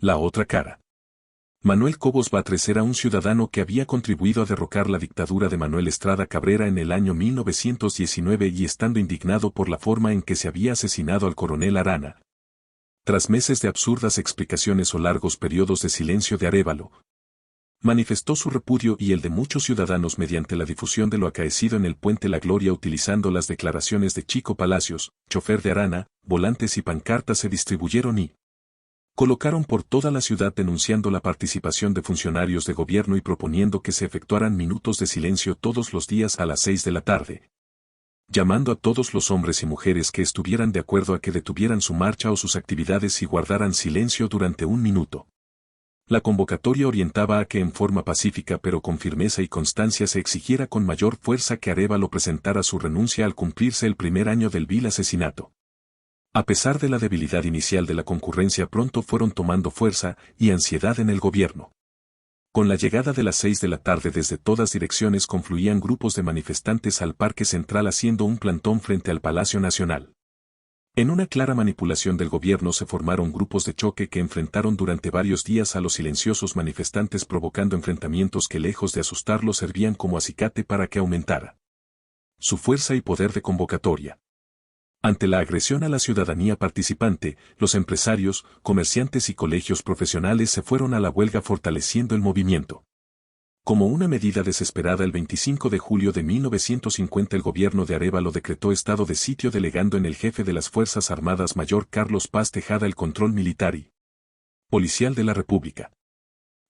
La otra cara. Manuel Cobos Batres era un ciudadano que había contribuido a derrocar la dictadura de Manuel Estrada Cabrera en el año 1919 y estando indignado por la forma en que se había asesinado al coronel Arana. Tras meses de absurdas explicaciones o largos periodos de silencio de Arévalo, manifestó su repudio y el de muchos ciudadanos mediante la difusión de lo acaecido en el Puente La Gloria utilizando las declaraciones de Chico Palacios, chofer de Arana, volantes y pancartas se distribuyeron y colocaron por toda la ciudad denunciando la participación de funcionarios de gobierno y proponiendo que se efectuaran minutos de silencio todos los días a las 6 de la tarde. Llamando a todos los hombres y mujeres que estuvieran de acuerdo a que detuvieran su marcha o sus actividades y guardaran silencio durante un minuto. La convocatoria orientaba a que en forma pacífica pero con firmeza y constancia se exigiera con mayor fuerza que Arévalo presentara su renuncia al cumplirse el primer año del vil asesinato. A pesar de la debilidad inicial de la concurrencia pronto fueron tomando fuerza y ansiedad en el gobierno. Con la llegada de las 6 de la tarde desde todas direcciones confluían grupos de manifestantes al Parque Central haciendo un plantón frente al Palacio Nacional. En una clara manipulación del gobierno se formaron grupos de choque que enfrentaron durante varios días a los silenciosos manifestantes provocando enfrentamientos que lejos de asustarlos servían como acicate para que aumentara su fuerza y poder de convocatoria. Ante la agresión a la ciudadanía participante, los empresarios, comerciantes y colegios profesionales se fueron a la huelga fortaleciendo el movimiento. Como una medida desesperada el 25 de julio de 1950 el gobierno de Arévalo decretó estado de sitio delegando en el jefe de las Fuerzas Armadas Mayor Carlos Paz Tejada el control militar y policial de la República.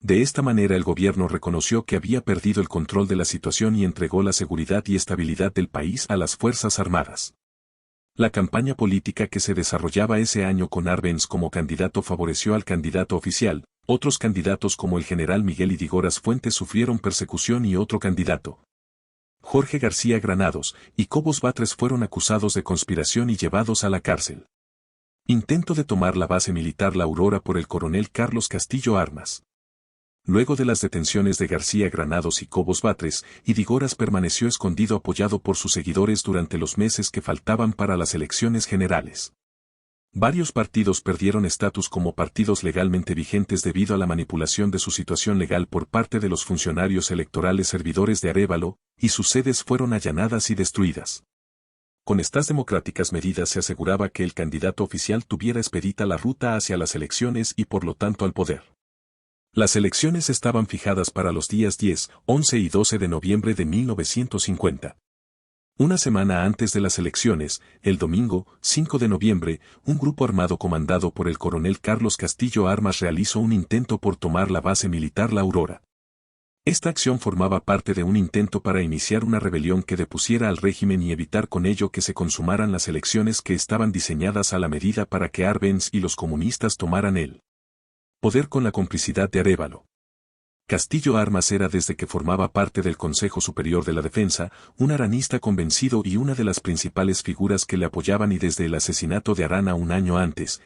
De esta manera el gobierno reconoció que había perdido el control de la situación y entregó la seguridad y estabilidad del país a las Fuerzas Armadas. La campaña política que se desarrollaba ese año con Arbenz como candidato favoreció al candidato oficial, otros candidatos como el general Miguel Ydígoras Fuentes sufrieron persecución y otro candidato, Jorge García Granados, y Cobos Batres fueron acusados de conspiración y llevados a la cárcel. Intento de tomar la base militar La Aurora por el coronel Carlos Castillo Armas. Luego de las detenciones de García Granados y Cobos Batres, Ydígoras permaneció escondido apoyado por sus seguidores durante los meses que faltaban para las elecciones generales. Varios partidos perdieron estatus como partidos legalmente vigentes debido a la manipulación de su situación legal por parte de los funcionarios electorales servidores de Arévalo, y sus sedes fueron allanadas y destruidas. Con estas democráticas medidas se aseguraba que el candidato oficial tuviera expedita la ruta hacia las elecciones y por lo tanto al poder. Las elecciones estaban fijadas para los días 10, 11 y 12 de noviembre de 1950. Una semana antes de las elecciones, el domingo, 5 de noviembre, un grupo armado comandado por el coronel Carlos Castillo Armas realizó un intento por tomar la base militar La Aurora. Esta acción formaba parte de un intento para iniciar una rebelión que depusiera al régimen y evitar con ello que se consumaran las elecciones que estaban diseñadas a la medida para que Arbenz y los comunistas tomaran el poder con la complicidad de Arévalo. Castillo Armas era desde que formaba parte del Consejo Superior de la Defensa, un aranista convencido y una de las principales figuras que le apoyaban y desde el asesinato de Arana un año antes,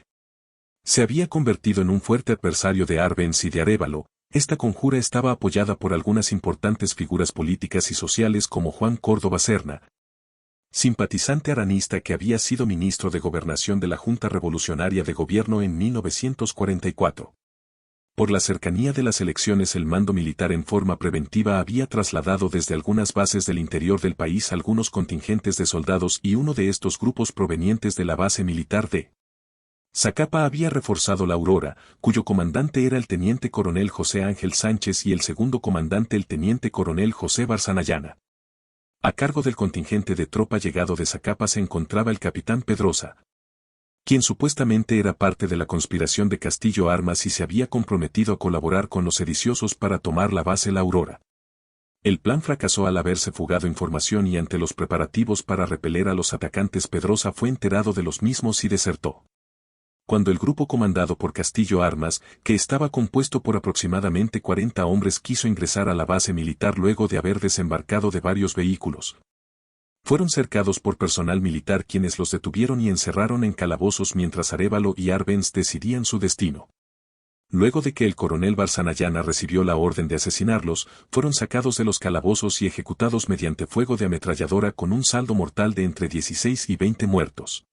se había convertido en un fuerte adversario de Arbenz y de Arévalo. Esta conjura estaba apoyada por algunas importantes figuras políticas y sociales como Juan Córdoba Serna, simpatizante aranista que había sido ministro de Gobernación de la Junta Revolucionaria de Gobierno en 1944. Por la cercanía de las elecciones el mando militar en forma preventiva había trasladado desde algunas bases del interior del país algunos contingentes de soldados y uno de estos grupos provenientes de la base militar de Zacapa había reforzado La Aurora, cuyo comandante era el teniente coronel José Ángel Sánchez y el segundo comandante el teniente coronel José Barzanayana. A cargo del contingente de tropa llegado de Zacapa se encontraba el capitán Pedrosa, quien supuestamente era parte de la conspiración de Castillo Armas y se había comprometido a colaborar con los sediciosos para tomar la base La Aurora. El plan fracasó al haberse fugado información y ante los preparativos para repeler a los atacantes Pedrosa fue enterado de los mismos y desertó. Cuando el grupo comandado por Castillo Armas, que estaba compuesto por aproximadamente 40 hombres, quiso ingresar a la base militar luego de haber desembarcado de varios vehículos, fueron cercados por personal militar quienes los detuvieron y encerraron en calabozos mientras Arévalo y Arbenz decidían su destino. Luego de que el coronel Barzanayana recibió la orden de asesinarlos, fueron sacados de los calabozos y ejecutados mediante fuego de ametralladora con un saldo mortal de entre 16 y 20 muertos.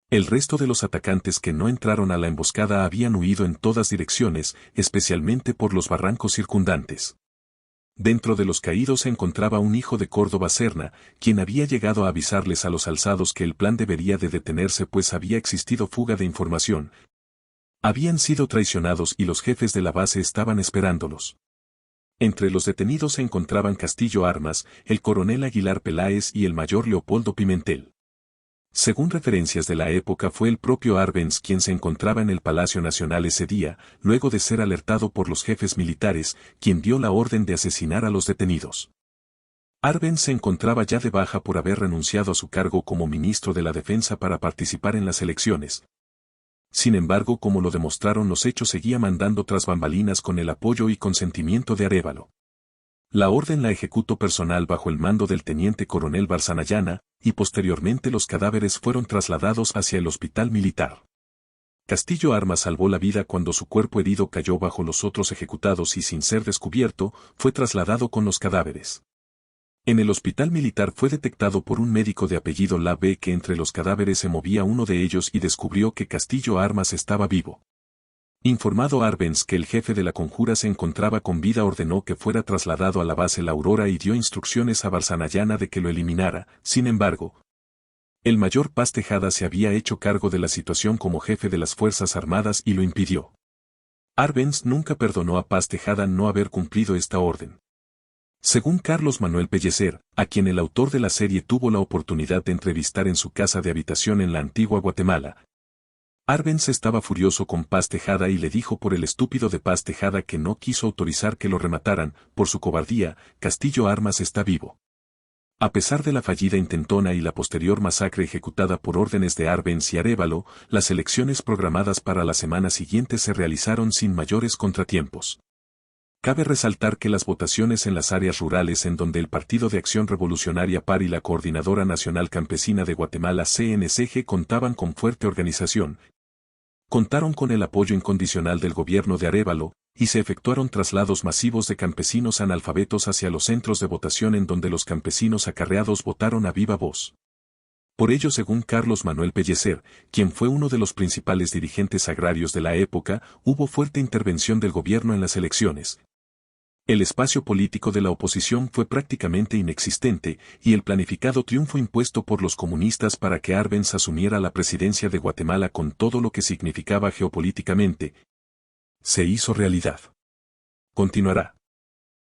El resto de los atacantes que no entraron a la emboscada habían huido en todas direcciones, especialmente por los barrancos circundantes. Dentro de los caídos se encontraba un hijo de Córdoba Serna, quien había llegado a avisarles a los alzados que el plan debería de detenerse pues había existido fuga de información. Habían sido traicionados y los jefes de la base estaban esperándolos. Entre los detenidos se encontraban Castillo Armas, el coronel Aguilar Peláez y el mayor Leopoldo Pimentel. Según referencias de la época fue el propio Arbenz quien se encontraba en el Palacio Nacional ese día, luego de ser alertado por los jefes militares, quien dio la orden de asesinar a los detenidos. Arbenz se encontraba ya de baja por haber renunciado a su cargo como ministro de la Defensa para participar en las elecciones. Sin embargo, como lo demostraron los hechos, seguía mandando tras bambalinas con el apoyo y consentimiento de Arévalo. La orden la ejecutó personal bajo el mando del teniente coronel Barzanayana, y posteriormente los cadáveres fueron trasladados hacia el hospital militar. Castillo Armas salvó la vida cuando su cuerpo herido cayó bajo los otros ejecutados y sin ser descubierto, fue trasladado con los cadáveres. En el hospital militar fue detectado por un médico de apellido Labe que entre los cadáveres se movía uno de ellos y descubrió que Castillo Armas estaba vivo. Informado Arbenz que el jefe de la conjura se encontraba con vida, ordenó que fuera trasladado a la base La Aurora y dio instrucciones a Barzanayana de que lo eliminara. Sin embargo, el mayor Paz Tejada se había hecho cargo de la situación como jefe de las Fuerzas Armadas y lo impidió. Arbenz nunca perdonó a Paz Tejada no haber cumplido esta orden. Según Carlos Manuel Pellecer, a quien el autor de la serie tuvo la oportunidad de entrevistar en su casa de habitación en la antigua Guatemala, Arbenz estaba furioso con Paz Tejada y le dijo por el estúpido de Paz Tejada que no quiso autorizar que lo remataran, por su cobardía, Castillo Armas está vivo. A pesar de la fallida intentona y la posterior masacre ejecutada por órdenes de Arbenz y Arévalo, las elecciones programadas para la semana siguiente se realizaron sin mayores contratiempos. Cabe resaltar que las votaciones en las áreas rurales en donde el Partido de Acción Revolucionaria PAR y la Coordinadora Nacional Campesina de Guatemala CNCG contaban con fuerte organización, contaron con el apoyo incondicional del gobierno de Arévalo, y se efectuaron traslados masivos de campesinos analfabetos hacia los centros de votación en donde los campesinos acarreados votaron a viva voz. Por ello, según Carlos Manuel Pellecer, quien fue uno de los principales dirigentes agrarios de la época, hubo fuerte intervención del gobierno en las elecciones. El espacio político de la oposición fue prácticamente inexistente, y el planificado triunfo impuesto por los comunistas para que Arbenz asumiera la presidencia de Guatemala con todo lo que significaba geopolíticamente, se hizo realidad. Continuará.